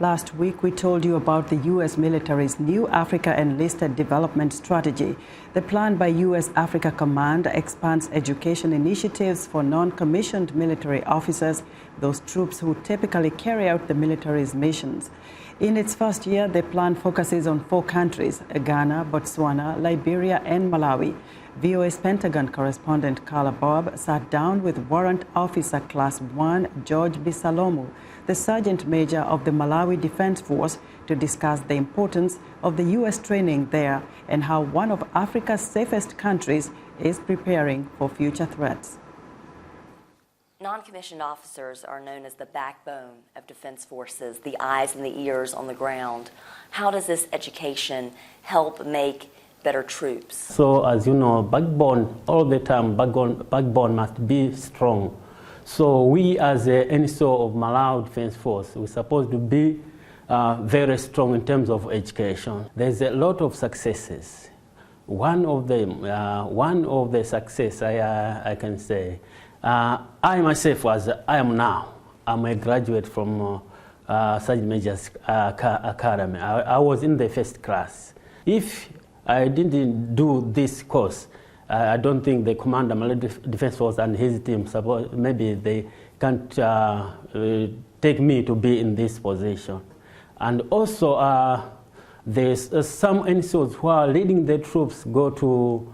Last week, we told you about the U.S. military's new Africa Enlisted Development Strategy. The plan by U.S. Africa Command expands education initiatives for non-commissioned military officers, those troops who typically carry out the military's missions. In its first year, the plan focuses on 4 countries: Ghana, Botswana, Liberia, and Malawi. VOA's Pentagon correspondent Carla Babb sat down with Warrant Officer Class 1 George Bisalomu, the Sergeant Major of the Malawi Defense Force, to discuss the importance of the U.S. training there and how one of Africa's safest countries is preparing for future threats. Non-commissioned officers are known as the backbone of defense forces, the eyes and the ears on the ground. How does this education help make better troops? So, as you know, backbone, all the time, backbone must be strong. So we, as the NSO of Malawi Defense Force, we're supposed to be very strong in terms of education. There's a lot of successes. One of the success I can say, I myself, as I am now, I'm a graduate from Sergeant Major's Academy. I was in the first class. If I didn't do this course, I don't think the commander, Malawi Defense Force, and his team, maybe they can't take me to be in this position. And also, there's some NCOs who are leading the troops go to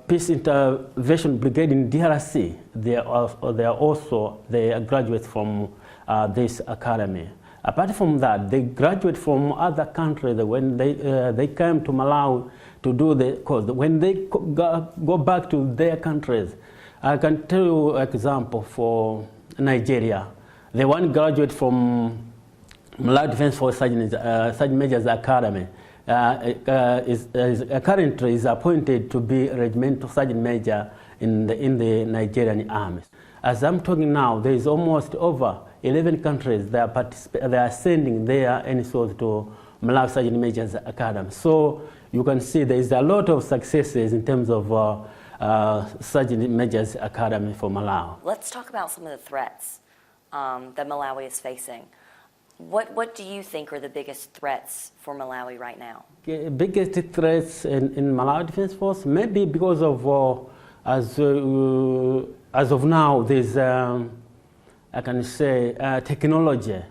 Peace Intervention Brigade in DRC. They are graduates from this academy. Apart from that, they graduate from other countries. When they came to Malawi to do the course, when they go back to their countries, I can tell you an example for Nigeria. The one graduate from Malawi Defense Force Sergeant Major's Academy currently is appointed to be regimental Sergeant Major in the Nigerian Army. As I'm talking now, there is almost over 11 countries that they are sending their NSOs to Malawi Sergeant Major's Academy. So you can see there is a lot of successes in terms of Sergeant Major's Academy for Malawi. Let's talk about some of the threats that Malawi is facing. What do you think are the biggest threats for Malawi right now? Biggest threats in Malawi Defense Force, maybe because of, as of now, there's, I can say, technology.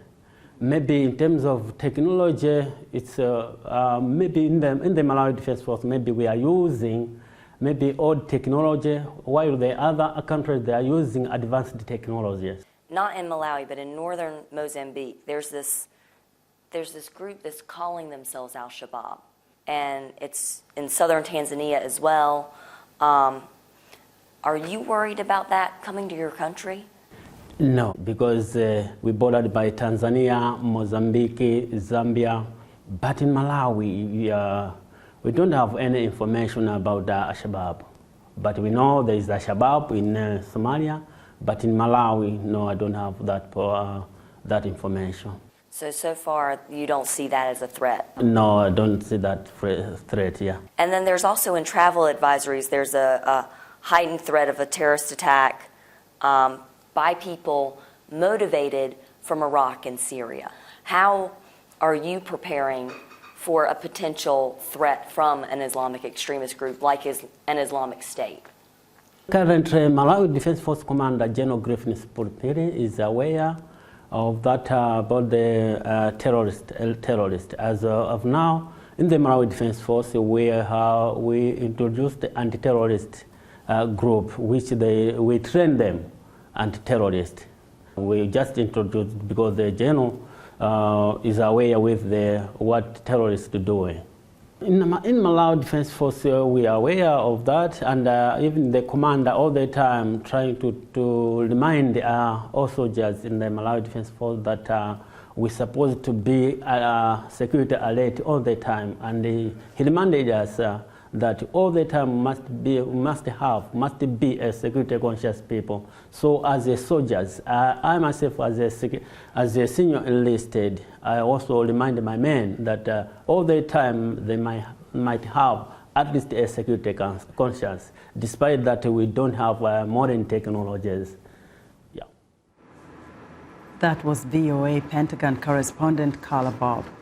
Maybe in terms of technology, it's maybe in the Malawi Defense Force, maybe we are using maybe old technology, while the other countries, they are using advanced technologies. Not in Malawi, but in northern Mozambique, there's this group that's calling themselves Al-Shabaab, and it's in southern Tanzania as well. Are you worried about that coming to your country? No, because we bordered by Tanzania, Mozambique, Zambia, but in Malawi, we don't have any information about Al-Shabaab. But we know there is Al-Shabaab in Somalia, but in Malawi, no, I don't have that information. So far, you don't see that as a threat? No, I don't see that threat, yeah. And then there's also in travel advisories, there's a heightened threat of a terrorist attack by people motivated from Iraq and Syria. How are you preparing for a potential threat from an Islamic extremist group like an Islamic State? Currently, Malawi Defense Force Commander General Griffin Spurpiri is aware of that about the terrorist. As of now, in the Malawi Defense Force, we introduced the anti-terrorist group, which we train them anti-terrorist. We just introduced because the general is aware with what terrorists are doing. In Malawi Defense Force, we are aware of that, and even the commander all the time trying to remind all soldiers in the Malawi Defense Force that we're supposed to be security alert all the time, and he reminded us that all the time must be a security conscious people. So as a soldiers, I myself as a senior enlisted, I also remind my men that all the time they might have at least a security conscience, despite that we don't have modern technologies. Yeah. That was VOA Pentagon correspondent Carla Babb.